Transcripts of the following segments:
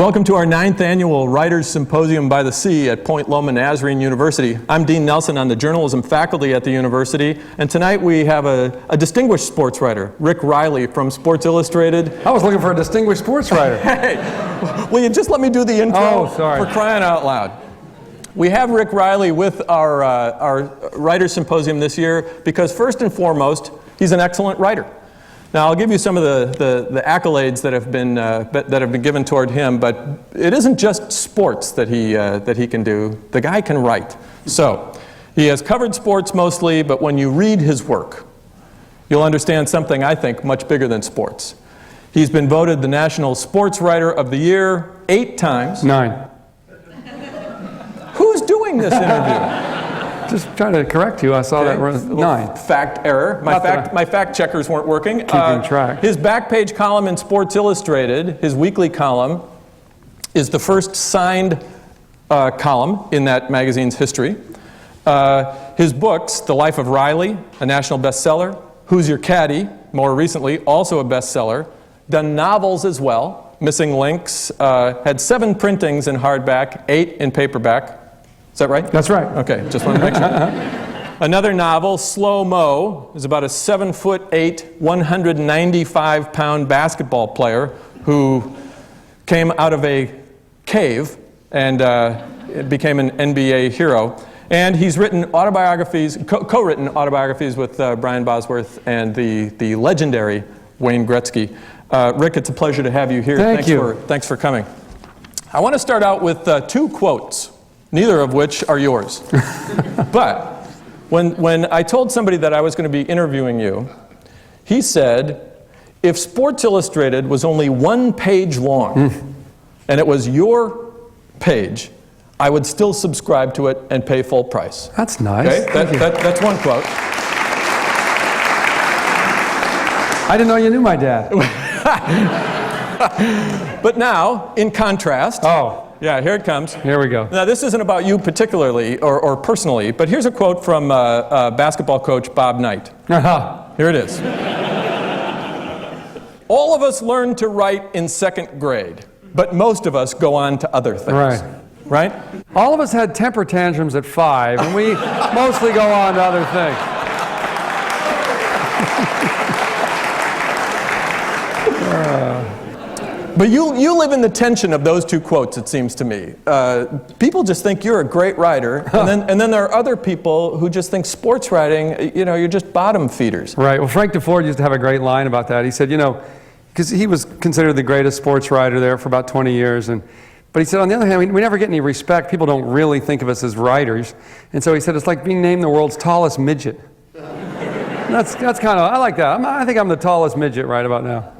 Welcome to our 9th annual Writers Symposium by the Sea at Point Loma Nazarene University. I'm Dean Nelson on the journalism faculty at the university, and tonight we have a distinguished sports writer, Rick Reilly from Sports Illustrated. I was looking for a distinguished sports writer. Hey, will you just let me do the intro? Oh, sorry. For crying out loud. We have Rick Reilly with our Writers Symposium this year because first and foremost, he's an excellent writer. Now, I'll give you some of the accolades that have been given toward him, but it isn't just sports that he can do. The guy can write. So, he has covered sports mostly, but when you read his work, you'll understand something, I think, much bigger than sports. He's been voted the National Sports Writer of the Year 8 times. 9. Who's doing this interview? Just trying to correct you. I saw that 9. Fact error. My fact checkers weren't working. Keeping track. His back page column in Sports Illustrated, his weekly column, is the first signed column in that magazine's history. His books, The Life of Reilly, a national bestseller. Who's Your Caddy, more recently, also a bestseller. Done novels as well. Missing Links. Had 7 printings in hardback, 8 in paperback. Is that right? That's right. Okay, just want to make sure. Another novel, Slow Mo, is about a 7'8", 195-pound basketball player who came out of a cave and became an NBA hero. And he's written autobiographies, co-written autobiographies with Brian Bosworth and the legendary Wayne Gretzky. Rick, it's a pleasure to have you here. Thanks for coming. I want to start out with 2 quotes. Neither of which are yours. But when I told somebody that I was going to be interviewing you, he said, if Sports Illustrated was only 1 page long, and it was your page, I would still subscribe to it and pay full price. That's nice. Okay? That's one quote. I didn't know you knew my dad. But now, in contrast... Oh. Yeah, here it comes. Here we go. Now, this isn't about you particularly or personally, but here's a quote from basketball coach Bob Knight. Here it is. All of us learn to write in 2nd grade, but most of us go on to other things. Right? All of us had temper tantrums at 5, and we mostly go on to other things. But you live in the tension of those 2 quotes, it seems to me. People just think you're a great writer, and then there are other people who just think sports writing, you're just bottom feeders. Right. Well, Frank DeFord used to have a great line about that. He said, because he was considered the greatest sports writer there for about 20 years, but he said, on the other hand, we never get any respect. People don't really think of us as writers. And so he said, it's like being named the world's tallest midget. That's kind of, I like that. I think I'm the tallest midget right about now.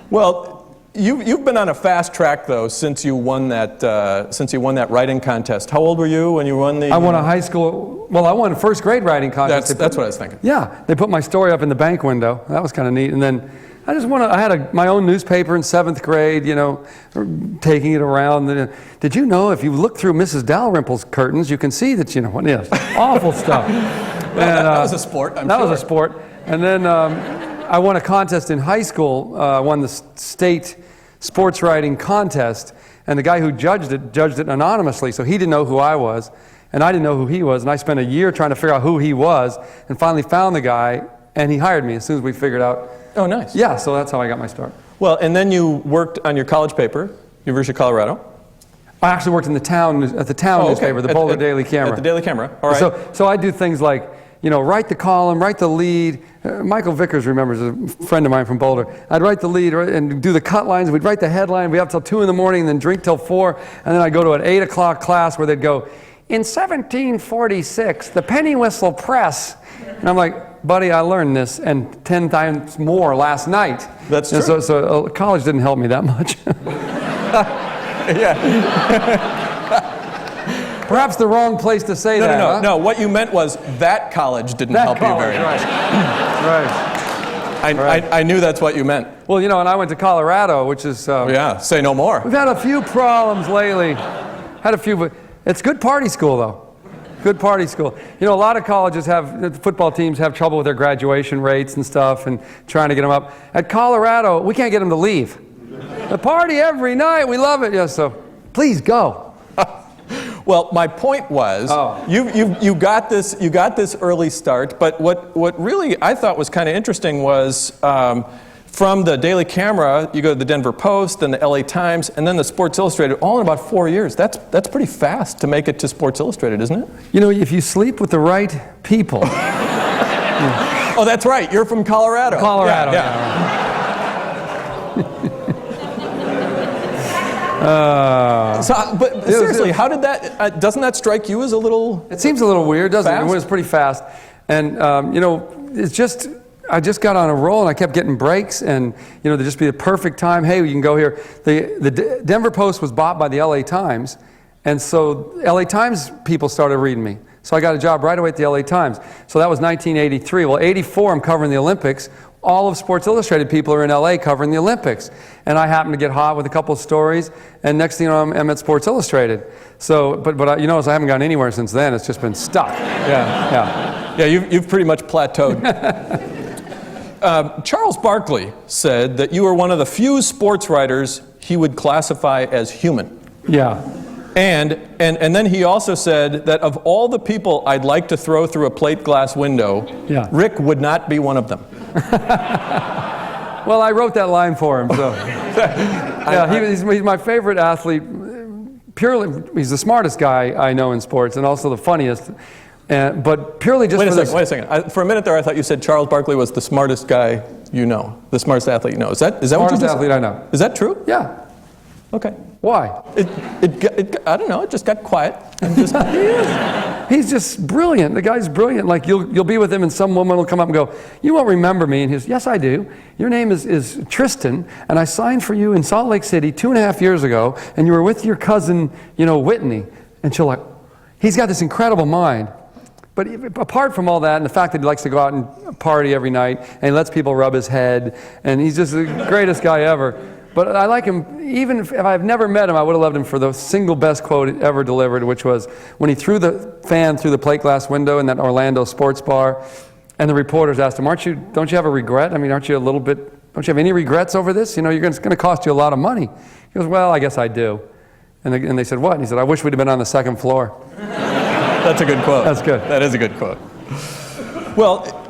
Well, You've been on a fast track though since you won that writing contest. How old were you when you won the? I won a high school. Well, I won a 1st grade writing contest. That's what I was thinking. Yeah, they put my story up in the bank window. That was kind of neat. And then I just I had my own newspaper in 7th grade. Taking it around. Did you know if you look through Mrs. Dalrymple's curtains, you can see that awful stuff. Well, that was a sport. That was a sport. And then I won a contest in high school. Won the state sports writing contest, and the guy who judged it anonymously, so he didn't know who I was, and I didn't know who he was, and I spent a year trying to figure out who he was, and finally found the guy, and he hired me as soon as we figured out. Oh, nice. Yeah, so that's how I got my start. Well, and then you worked on your college paper, University of Colorado. I actually worked in the town newspaper, the Boulder Daily Camera. At the Daily Camera, all right. So I do things like, write the column, write the lead. Michael Vickers remembers, a friend of mine from Boulder. I'd write the lead and do the cut lines. We'd write the headline. We'd be up till 2 in the morning and then drink till 4. And then I'd go to an 8 o'clock class where they'd go, in 1746, the penny whistle press. And I'm like, buddy, I learned this and 10 times more last night. That's true. And so college didn't help me that much. Yeah. Perhaps the wrong place to say that. No. What you meant was that college didn't help you very much. Right. I knew that's what you meant. Well, and I went to Colorado, which is... yeah, say no more. We've had a few problems lately. But it's good party school, though. Good party school. A lot of colleges football teams have trouble with their graduation rates and stuff and trying to get them up. At Colorado, we can't get them to leave. The party every night. We love it. Yeah, so please go. Well, my point was, you got this early start, but what really I thought was kind of interesting was from the Daily Camera, you go to the Denver Post, then the LA Times, and then the Sports Illustrated, all in about 4 years. That's pretty fast to make it to Sports Illustrated, isn't it? You know, if you sleep with the right people. Oh, that's right. You're from Colorado. Colorado. Yeah. But seriously, how did that? Doesn't that strike you as a little? It seems a little weird, doesn't it? Fast? It was pretty fast, and you know, it's just. I just got on a roll, and I kept getting breaks, and you know, there'd just be a perfect time. Hey, you can go here. The Denver Post was bought by the LA Times, and so LA Times people started reading me. So I got a job right away at the LA Times. So that was 1983. Well, 84, I'm covering the Olympics. All of Sports Illustrated people are in LA covering the Olympics. And I happened to get hot with a couple of stories, and next thing you know, I'm at Sports Illustrated. So, but you notice I haven't gone anywhere since then. It's just been stuck. Yeah, you've pretty much plateaued. Charles Barkley said that you were one of the few sports writers he would classify as human. Yeah. And then he also said that of all the people I'd like to throw through a plate glass window, Rick would not be one of them. Well, I wrote that line for him, so. Yeah, he's my favorite athlete. Purely, he's the smartest guy I know in sports, and also the funniest. But purely just Wait a second. For a minute there, I thought you said Charles Barkley was the smartest guy you know, the smartest athlete you know. Is that what you just said? Smartest athlete I know. Is that true? Yeah. Okay. Why? I don't know. It just got quiet. He's just brilliant. The guy's brilliant. Like you'll be with him, and some woman will come up and go, "You won't remember me." And he says, "Yes, I do. Your name is Tristan, and I signed for you in Salt Lake City 2.5 years ago, and you were with your cousin, Whitney." And she'll like, he's got this incredible mind. But apart from all that, and the fact that he likes to go out and party every night, and he lets people rub his head, and he's just the greatest guy ever. But I like him, even if I've never met him, I would have loved him for the single best quote ever delivered, which was when he threw the fan through the plate glass window in that Orlando sports bar, and the reporters asked him, don't you have a regret? I mean, don't you have any regrets over this? It's going to cost you a lot of money. He goes, well, I guess I do. And they said, what? And he said, I wish we'd have been on the second floor. That's a good quote. That's good. That is a good quote. Well,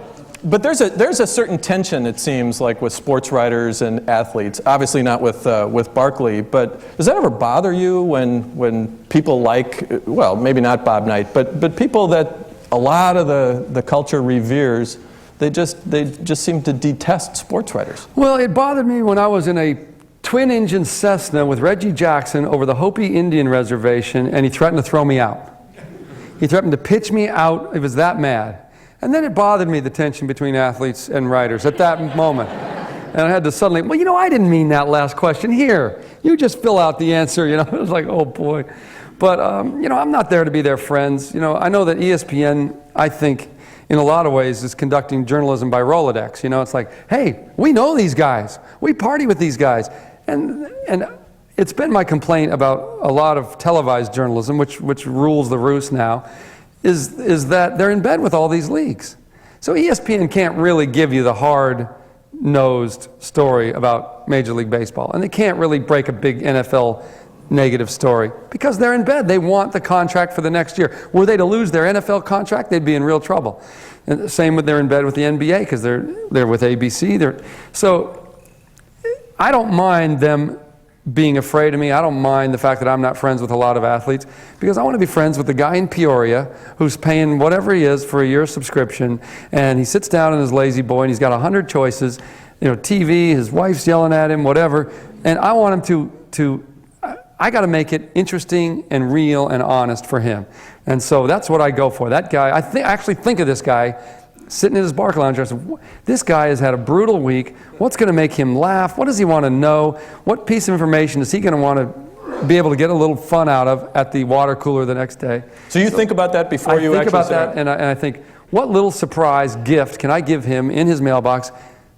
but there's a certain tension, it seems, like with sports writers and athletes. Obviously not with Barkley, but does that ever bother you when people maybe not Bob Knight, but people that a lot of the culture reveres, they just seem to detest sports writers? Well, it bothered me when I was in a twin-engine Cessna with Reggie Jackson over the Hopi Indian Reservation, and he threatened to throw me out. He threatened to pitch me out. He was that mad. And then it bothered me, the tension between athletes and writers at that moment. And I had to suddenly, I didn't mean that last question. Here, you just fill out the answer. It was like, oh boy. But, I'm not there to be their friends. I know that ESPN, I think, in a lot of ways, is conducting journalism by Rolodex. It's like, hey, we know these guys. We party with these guys. And it's been my complaint about a lot of televised journalism, which rules the roost now, is that they're in bed with all these leagues. So ESPN can't really give you the hard-nosed story about Major League Baseball, and they can't really break a big NFL negative story because they're in bed. They want the contract for the next year. Were they to lose their NFL contract, they'd be in real trouble. And same with they're in bed with the NBA because they're with ABC. So I don't mind them being afraid of me. I don't mind the fact that I'm not friends with a lot of athletes because I want to be friends with the guy in Peoria who's paying whatever he is for a year's subscription, and he sits down in his lazy boy and he's got 100 choices, TV, his wife's yelling at him, whatever, and I want him I got to make it interesting and real and honest for him. And so that's what I go for. That guy, I actually think of this guy sitting in his Bark Lounge. I said, this guy has had a brutal week. What's going to make him laugh? What does he want to know? What piece of information is he going to want to be able to get a little fun out of at the water cooler the next day? So you think about that before you actually I think about that, and I think, what little surprise gift can I give him in his mailbox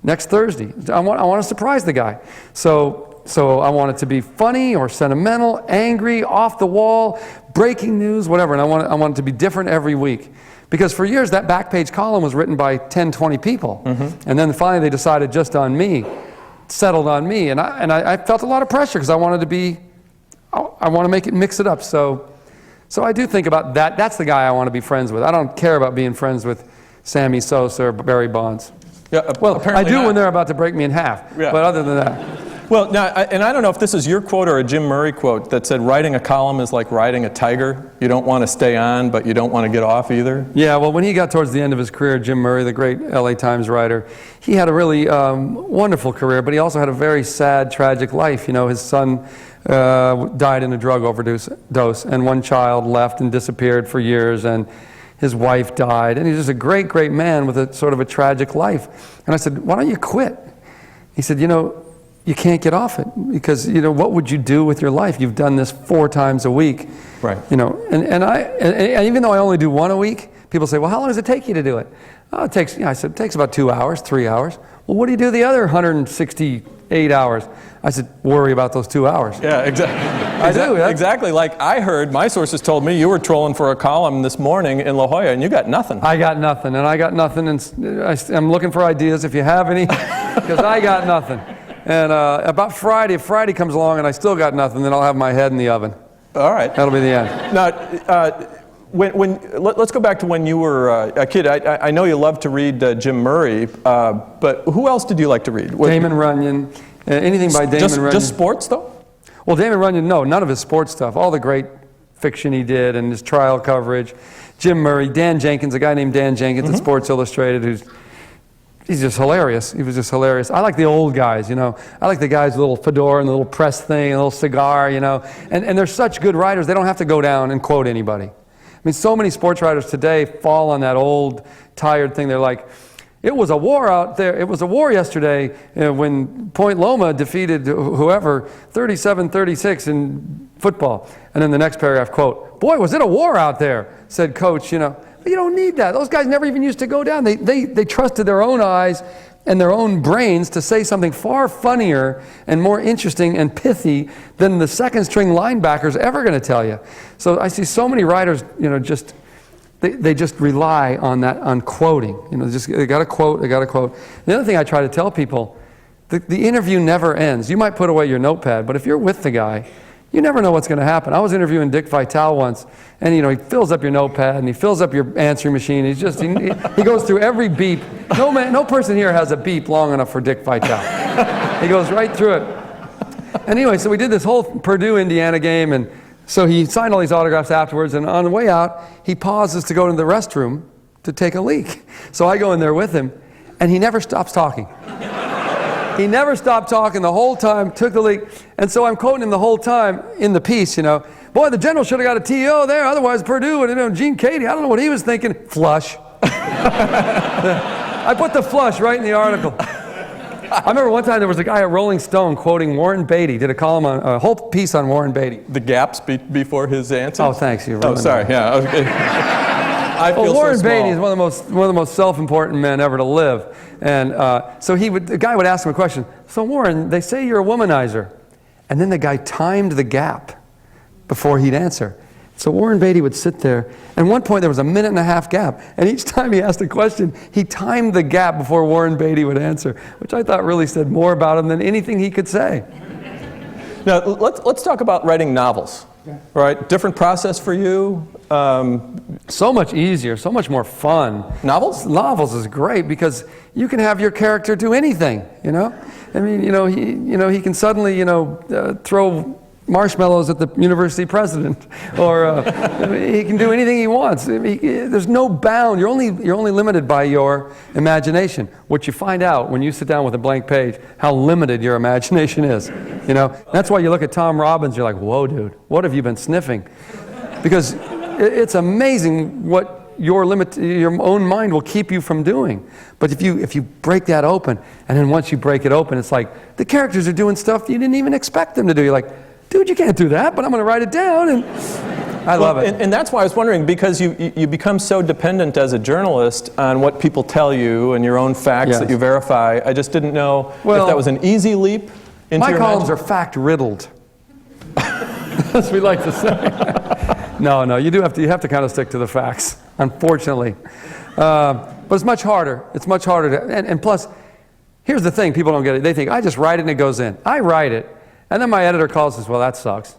next Thursday? I want to surprise the guy. So I want it to be funny or sentimental, angry, off the wall, breaking news, whatever. And I want it to be different every week. Because for years, that back page column was written by 10, 20 people. Mm-hmm. And then finally they decided just on me. settled on me, and I felt a lot of pressure because I want to mix it up. So I do think about that. That's the guy I want to be friends with. I don't care about being friends with Sammy Sosa or Barry Bonds. Yeah, well, I do not. when they're about to break me in half. Yeah. But other than that. Well, now, and I don't know if this is your quote or a Jim Murray quote that said writing a column is like riding a tiger. You don't want to stay on, but you don't want to get off either. Yeah, well, when he got towards the end of his career, Jim Murray, the great LA Times writer, he had a really wonderful career, but he also had a very sad, tragic life. You know, his son died in a drug overdose, and one child left and disappeared for years, and his wife died, and he was just a great, great man with a sort of a tragic life. And I said, why don't you quit? He said, you know, you can't get off it because, you know, what would you do with your life? You've done this 4 times a week. Right. You know, and even though I only do 1 a week, people say, well, how long does it take you to do it? Oh, it takes, I said, it takes about 2 hours, 3 hours. Well, what do you do the other 168 hours? I said, worry about those 2 hours. Yeah, exactly. I do. Exactly. Like I heard, my sources told me you were trolling for a column this morning in La Jolla and you got nothing. I got nothing, and I'm looking for ideas if you have any, because I got nothing. And about Friday, if Friday comes along and I still got nothing, then I'll have my head in the oven. All right. That'll be the end. Now, let's go back to when you were a kid. I know you loved to read Jim Murray, but who else did you like to read? Damon Runyon. Anything by Damon Runyon. Just sports, though? Well, Damon Runyon, no, none of his sports stuff. All the great fiction he did and his trial coverage. Jim Murray, Dan Jenkins, a guy named Dan Jenkins at Sports Illustrated, he's just hilarious. He was just hilarious. I like the old guys, you know. I like the guys with a little fedora and a little press thing, and a little cigar, you know. And they're such good writers, they don't have to go down and quote anybody. I mean, so many sports writers today fall on that old, tired thing. They're like, it was a war out there. It was a war yesterday when Point Loma defeated whoever 37-36 in football. And then the next paragraph, quote, boy, was it a war out there, said coach, you know. But you don't need that. Those guys never even used to go down. They trusted their own eyes and their own brains to say something far funnier and more interesting and pithy than the second string linebacker's ever going to tell you. So I see so many writers, you know, just they just rely on that, on quoting. You know, they got to quote, they got to quote. The other thing I try to tell people, the interview never ends. You might put away your notepad, but if you're with the guy, you never know what's going to happen. I was interviewing Dick Vitale once, and you know, he fills up your notepad and he fills up your answering machine. He's just he goes through every beep. No person here has a beep long enough for Dick Vitale. He goes right through it. Anyway, so we did this whole Purdue Indiana game, and so he signed all these autographs afterwards. And on the way out, he pauses to go to the restroom to take a leak. So I go in there with him, and he never stops talking. He never stopped talking the whole time, took the leak. And so I'm quoting him the whole time in the piece, you know. Boy, the general should have got a TO there, otherwise Purdue, and you know, Gene Cady, I don't know what he was thinking. Flush. I put the flush right in the article. I remember one time there was a guy at Rolling Stone quoting Warren Beatty, did a column on, a whole piece on Warren Beatty. The gaps before his answer? Oh, thanks. You oh, sorry, yeah. Okay. I feel Warren so Beatty is one of the most self-important men ever to live. And so the guy would ask him a question. So Warren, they say you're a womanizer. And then the guy timed the gap before he'd answer. So Warren Beatty would sit there. And at one point there was a 1.5-minute gap. And each time he asked a question, he timed the gap before Warren Beatty would answer, which I thought really said more about him than anything he could say. Now, let's talk about writing novels. Right? Different process for you? So much easier, so much more fun. Novels? Novels is great because you can have your character do anything, you know? I mean, he can suddenly, throw marshmallows at the university president, or he can do anything he wants. There's no bound. You're only limited by your imagination. What you find out when you sit down with a blank page, how limited your imagination is. You know, that's why you look at Tom Robbins. You're like, whoa, dude, what have you been sniffing? Because it's amazing what your own mind will keep you from doing. But if you break that open, and then once you break it open, it's like the characters are doing stuff you didn't even expect them to do. You're like, dude, you can't do that, but I'm going to write it down, and I love it. And that's why I was wondering, because you become so dependent as a journalist on what people tell you and your own facts that you verify. I just didn't know if that was an easy leap into my your columns are fact-riddled, as we like to say. No, you have to kind of stick to the facts, unfortunately. But it's much harder. It's much harder and plus, here's the thing, people don't get it. They think, I just write it and it goes in. I write it, and then my editor calls and says, well, that sucks.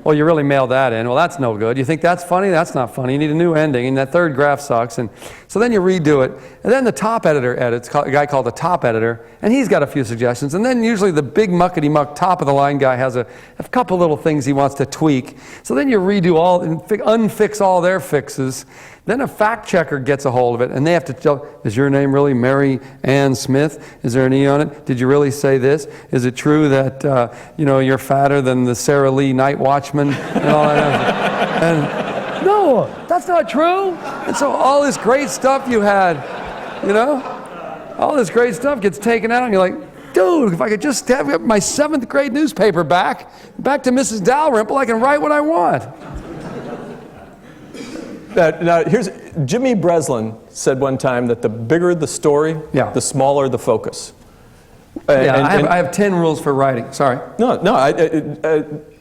Well, you really mailed that in. Well, that's no good. You think that's funny? That's not funny. You need a new ending, and that third graph sucks. And so then you redo it, and then the top editor edits, a guy called the top editor, and he's got a few suggestions. And then usually the big muckety-muck top-of-the-line guy has a couple little things he wants to tweak. So then you redo all, and unfix all their fixes. Then a fact checker gets a hold of it, and they have to tell, is your name really Mary Ann Smith? Is there an E on it? Did you really say this? Is it true that you're fatter than the Sarah Lee night watchman? And all that. And no, that's not true. And so all this great stuff you had, all this great stuff gets taken out, and you're like, dude, if I could just have my 7th grade newspaper back to Mrs. Dalrymple, I can write what I want. Now, here's Jimmy Breslin said one time that the bigger the story, the smaller the focus. I have 10 rules for writing. Sorry. No.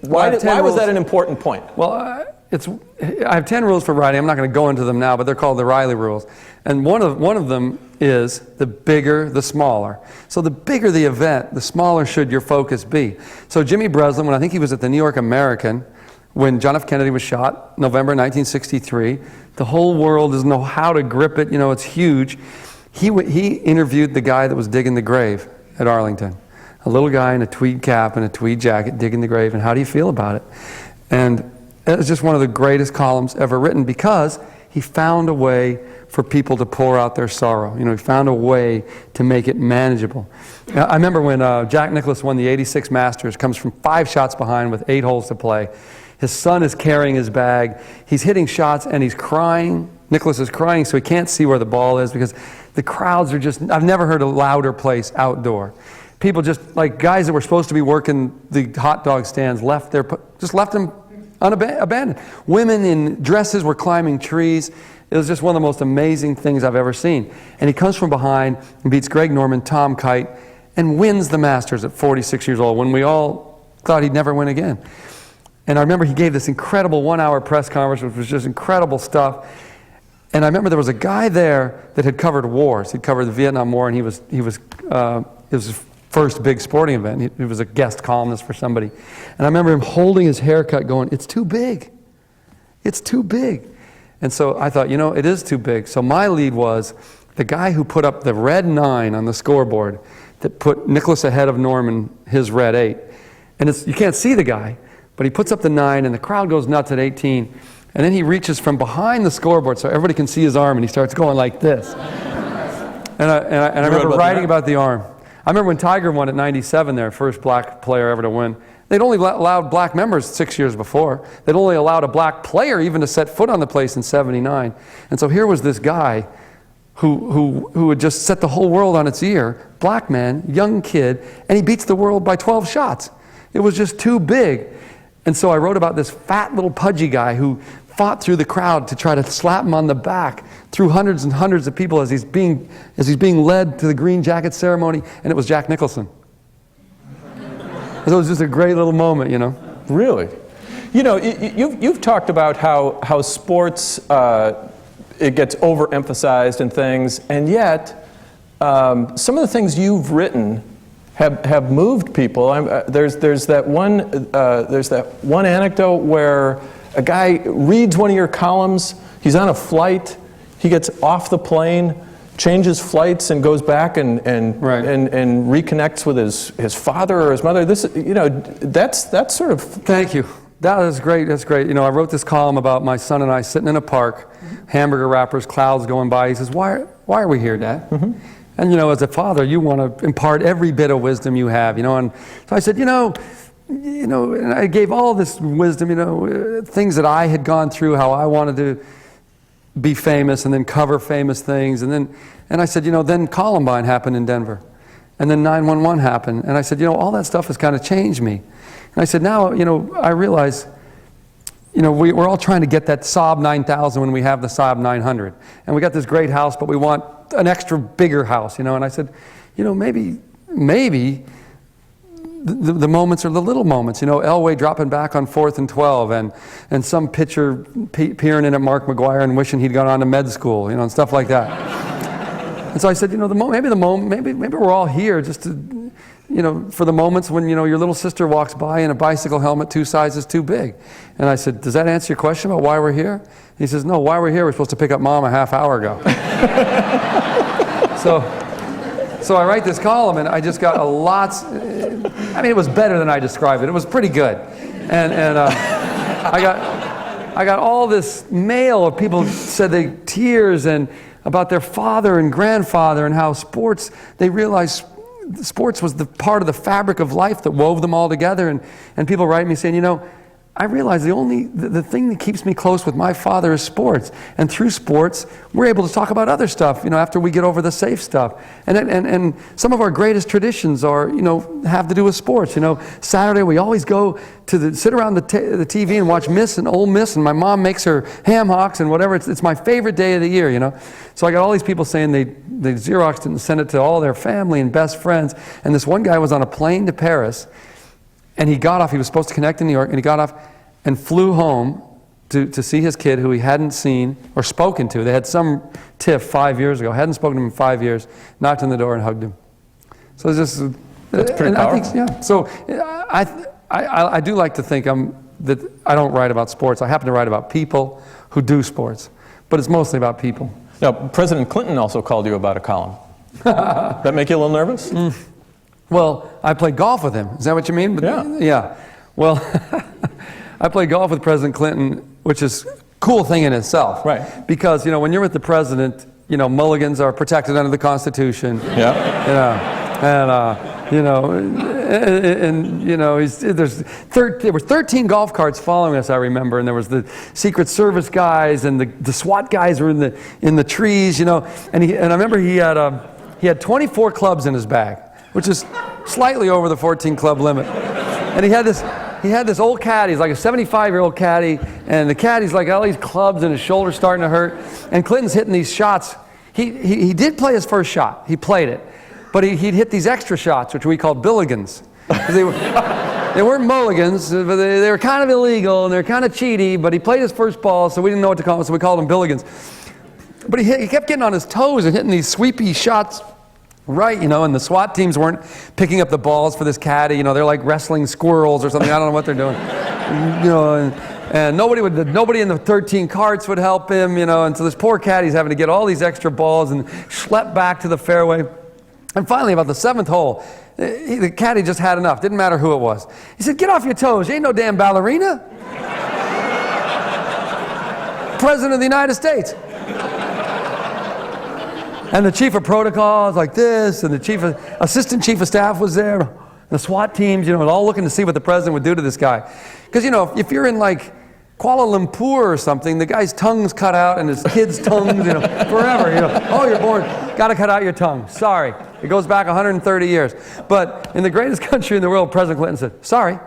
Why was that an important point? Well, I have 10 rules for writing. I'm not going to go into them now, but they're called the Reilly rules. And one of them is the bigger, the smaller. So the bigger the event, the smaller should your focus be. So Jimmy Breslin, when I think he was at the New York American, when John F. Kennedy was shot, November 1963, the whole world doesn't know how to grip it. It's huge. He interviewed the guy that was digging the grave at Arlington. A little guy in a tweed cap and a tweed jacket digging the grave, and how do you feel about it? And it was just one of the greatest columns ever written because he found a way for people to pour out their sorrow. He found a way to make it manageable. I remember when Jack Nicklaus won the '86 Masters, comes from 5 shots behind with 8 holes to play. His son is carrying his bag. He's hitting shots and he's crying. Nicklaus is crying so he can't see where the ball is because the crowds are just, I've never heard a louder place outdoor. People just, like guys that were supposed to be working the hot dog stands, left them abandoned. Women in dresses were climbing trees. It was just one of the most amazing things I've ever seen. And he comes from behind and beats Greg Norman, Tom Kite, and wins the Masters at 46 years old when we all thought he'd never win again. And I remember he gave this incredible 1-hour press conference, which was just incredible stuff. And I remember there was a guy there that had covered wars. He'd covered the Vietnam War, and it was his first big sporting event. He was a guest columnist for somebody. And I remember him holding his haircut going, it's too big. It's too big. And so I thought, it is too big. So my lead was the guy who put up the red 9 on the scoreboard that put Nicklaus ahead of Norman, his red 8. And you can't see the guy. But he puts up the 9, and the crowd goes nuts at 18. And then he reaches from behind the scoreboard so everybody can see his arm, and he starts going like this. And I remember writing about the arm. I remember when Tiger won at 97 there, first black player ever to win. They'd only allowed black members 6 years before. They'd only allowed a black player even to set foot on the place in 79. And so here was this guy who had just set the whole world on its ear, black man, young kid, and he beats the world by 12 shots. It was just too big. And so I wrote about this fat little pudgy guy who fought through the crowd to try to slap him on the back through hundreds and hundreds of people as he's being led to the green jacket ceremony, and it was Jack Nicholson. So it was just a great little moment, Really? You've talked about how sports, it gets overemphasized and things, and yet some of the things you've written have moved people. There's that one anecdote where a guy reads one of your columns. He's on a flight. He gets off the plane, changes flights, and goes back and reconnects with his father or his mother. That's sort of. Thank you. That is great. That's great. I wrote this column about my son and I sitting in a park, hamburger wrappers, clouds going by. He says, "Why are we here, Dad?" Mm-hmm. And as a father, you want to impart every bit of wisdom you have, And so I said, and I gave all this wisdom, things that I had gone through, how I wanted to be famous and then cover famous things, and I said, then Columbine happened in Denver, and then 9/11 happened, and I said, all that stuff has kind of changed me, and I said, now, I realize. We're all trying to get that Saab 9000 when we have the Saab 900, and we got this great house, but we want an extra bigger house, And I said, maybe the moments are the little moments, Elway dropping back on 4th and 12, and some pitcher peering in at Mark McGuire and wishing he'd gone on to med school, and stuff like that. And so I said, maybe we're all here just to, for the moments when, your little sister walks by in a bicycle helmet 2 sizes too big. And I said, does that answer your question about why we're here? He says, no, why we're here, we're supposed to pick up Mom a half hour ago. So I write this column, and I just got it was better than I described it. It was pretty good. And I got all this mail of people said tears and about their father and grandfather and how they realized sports was the part of the fabric of life that wove them all together. And people write me saying, I realize the thing that keeps me close with my father is sports. And through sports, we're able to talk about other stuff, after we get over the safe stuff. And some of our greatest traditions are, have to do with sports. Saturday we always go to sit around the TV and watch Ole Miss, and my mom makes her ham hocks and whatever. It's my favorite day of the year, So I got all these people saying they Xeroxed it and sent it to all their family and best friends. And this one guy was on a plane to Paris, and he got off. He was supposed to connect in New York, and he got off and flew home to see his kid, who he hadn't seen or spoken to. They had some tiff 5 years ago. Hadn't spoken to him in 5 years. Knocked on the door and hugged him. So it's just that's pretty powerful. So I do like to think that I don't write about sports. I happen to write about people who do sports, but it's mostly about people. Now, President Clinton also called you about a column. That make you a little nervous? Well, I played golf with him. Is that what you mean? Yeah. Well, I played golf with President Clinton, which is a cool thing in itself. Right. Because, when you're with the president, mulligans are protected under the Constitution. Yeah. There were 13 golf carts following us, I remember, and there was the Secret Service guys and the SWAT guys were in the trees, and I remember he had 24 clubs in his bag, which is slightly over the 14 club limit. And he had this old caddy. He's like a 75-year-old caddy, and the caddy's like all these clubs and his shoulder's starting to hurt. And Clinton's hitting these shots. He did play his first shot. He played it. But he'd hit these extra shots, which we called billigans. They weren't mulligans, but they were kind of illegal, and they were kind of cheaty, but he played his first ball, so we didn't know what to call them, so we called them billigans. But he kept getting on his toes and hitting these sweepy shots right, and the SWAT teams weren't picking up the balls for this caddy. They're like wrestling squirrels or something. I don't know what they're doing. And nobody in the 13 carts would help him, and so this poor caddy's having to get all these extra balls and schlep back to the fairway. And finally, about the 7th hole, the caddy just had enough. Didn't matter who it was. He said, "Get off your toes. You ain't no damn ballerina." President of the United States. And the chief of protocol was like this, and the assistant chief of staff was there. The SWAT teams, all looking to see what the president would do to this guy. Because, if you're in like Kuala Lumpur or something, the guy's tongue's cut out and his kid's tongues, forever. Oh, you're born, got to cut out your tongue. Sorry. It goes back 130 years. But in the greatest country in the world, President Clinton said, sorry.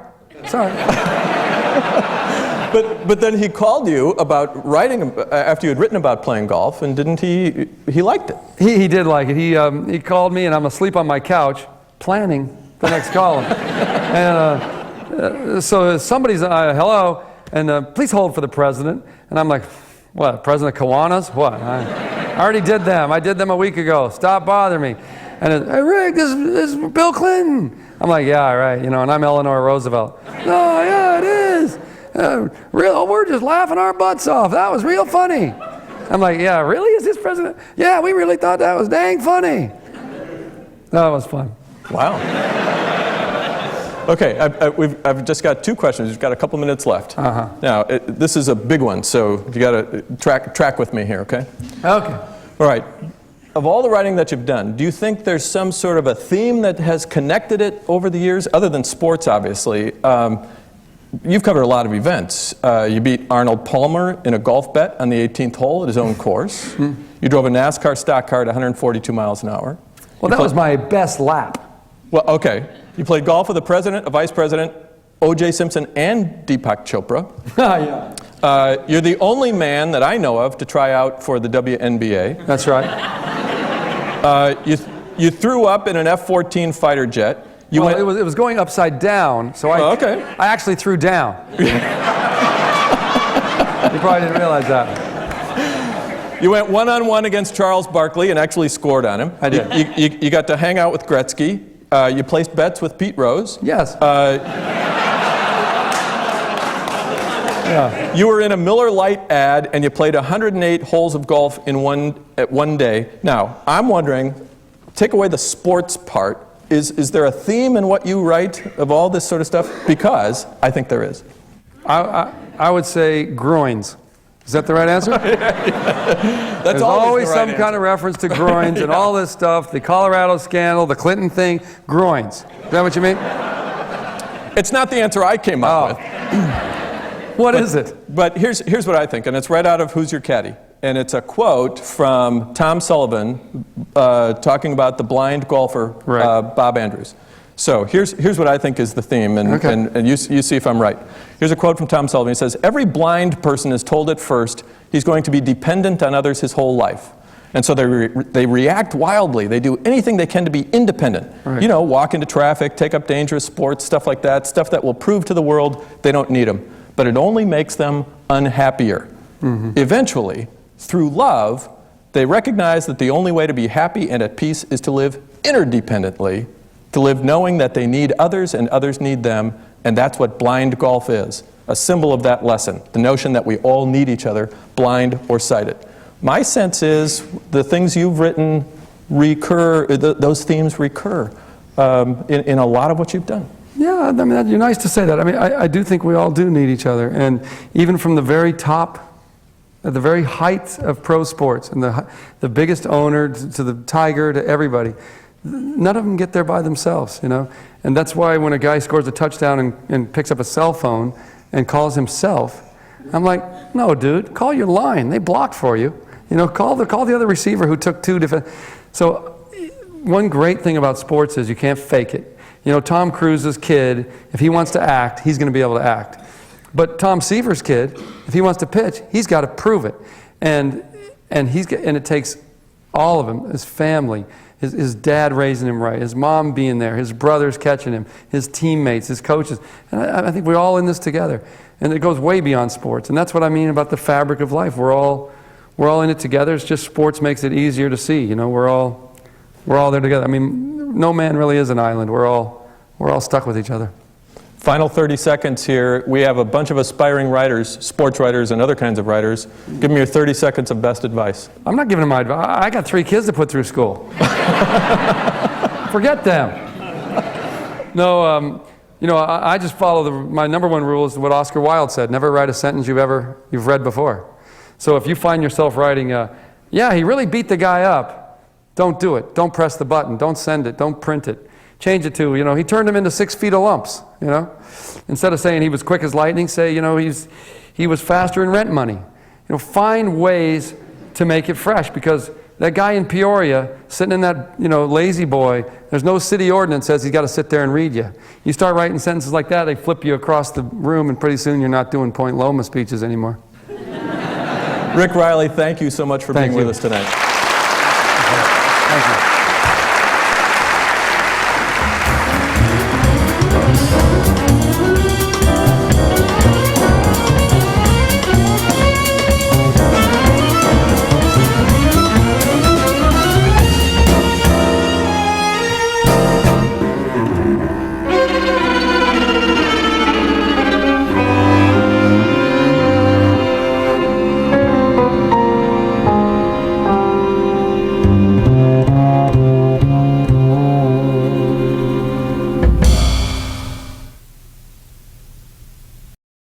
But then he called you about writing, after you had written about playing golf, and didn't he liked it? He did like it. He called me, and I'm asleep on my couch, planning the next column. And so somebody's, hello, and please hold for the president. And I'm like, what, President Kiwanis? What? I already did them. I did them a week ago. Stop bothering me. And hey, Rick, this is Bill Clinton. I'm like, yeah, right, and I'm Eleanor Roosevelt. No, yeah, it is. We're just laughing our butts off. That was real funny. I'm like, yeah, really? Is this president? Yeah, we really thought that was dang funny. That was fun. Wow. Okay, I've just got 2 questions. We've got a couple minutes left. Uh-huh. Now, this is a big one, so you got to track with me here, okay? Okay. All right. Of all the writing that you've done, do you think there's some sort of a theme that has connected it over the years, other than sports, obviously? You've covered a lot of events. You beat Arnold Palmer in a golf bet on the 18th hole at his own course. Mm-hmm. You drove a NASCAR stock car at 142 miles an hour. Well, that was my best lap. Well, okay. You played golf with the president, a vice president, O.J. Simpson, and Deepak Chopra. Yeah. You're the only man that I know of to try out for the WNBA. That's right. You threw up in an F-14 fighter jet. It was going upside down, so I actually threw down. You probably didn't realize that. You went one-on-one against Charles Barkley and actually scored on him. I did. You got to hang out with Gretzky. You placed bets with Pete Rose. Yes. Yeah. You were in a Miller Lite ad, and you played 108 holes of golf in one day. Now, I'm wondering, take away the sports part, is there a theme in what you write of all this sort of stuff? Because I think there is. I would say groins. Is that the right answer? There's always some kind of reference to groins and all this stuff, the Colorado scandal, the Clinton thing, groins. Is that what you mean? It's not the answer I came up with. What is it? But here's what I think, and it's right out of Who's Your Caddy? And it's a quote from Tom Sullivan talking about the blind golfer, Bob Andrews. So here's what I think is the theme, and you see if I'm right. Here's a quote from Tom Sullivan. He says, "Every blind person is told at first he's going to be dependent on others his whole life. And so they react wildly. They do anything they can to be independent. Right. You know, walk into traffic, take up dangerous sports, stuff like that, stuff that will prove to the world they don't need them. But it only makes them unhappier. Eventually, through love, they recognize that the only way to be happy and at peace is to live interdependently, to live knowing that they need others and others need them, and that's what blind golf is, a symbol of that lesson, the notion that we all need each other, blind or sighted." My sense is the things you've written recur, those themes recur in a lot of what you've done. Yeah, I mean, you're nice to say that. I mean, I do think we all do need each other. And even from the very top, at the very height of pro sports, and the biggest owner to the Tiger, to everybody, none of them get there by themselves, you know? And that's why when a guy scores a touchdown and picks up a cell phone and calls himself, I'm like, no, dude, call your line. They blocked for you. You know, call the other receiver who took two different. So one great thing about sports is you can't fake it. You know, Tom Cruise's kid, if he wants to act, he's going to be able to act. But Tom Seaver's kid, if he wants to pitch, he's got to prove it. And it takes all of them, his family, his dad raising him right, his mom being there, his brothers catching him, his teammates, his coaches. And I think we're all in this together. And it goes way beyond sports. And that's what I mean about the fabric of life. We're all in it together. It's just sports makes it easier to see. You know, we're all there together. I mean, no man really is an island. We're all stuck with each other. Final 30 seconds here. We have a bunch of aspiring writers, sports writers and other kinds of writers. Give me your 30 seconds of best advice. I'm not giving them my advice. I got 3 kids to put through school. Forget them. No, you know, I just follow my number one rule is what Oscar Wilde said: never write a sentence you've read before. So if you find yourself writing, yeah, he really beat the guy up, don't do it. Don't press the button. Don't send it. Don't print it. Change it to, you know, he turned him into 6 feet of lumps, you know. Instead of saying he was quick as lightning, say, you know, he was faster in rent money. You know, find ways to make it fresh, because that guy in Peoria sitting in that, you know, lazy boy, there's no city ordinance says he's got to sit there and read you. You start writing sentences like that, they flip you across the room, and pretty soon you're not doing Point Loma speeches anymore. Rick Reilly, thank you so much for being with us tonight.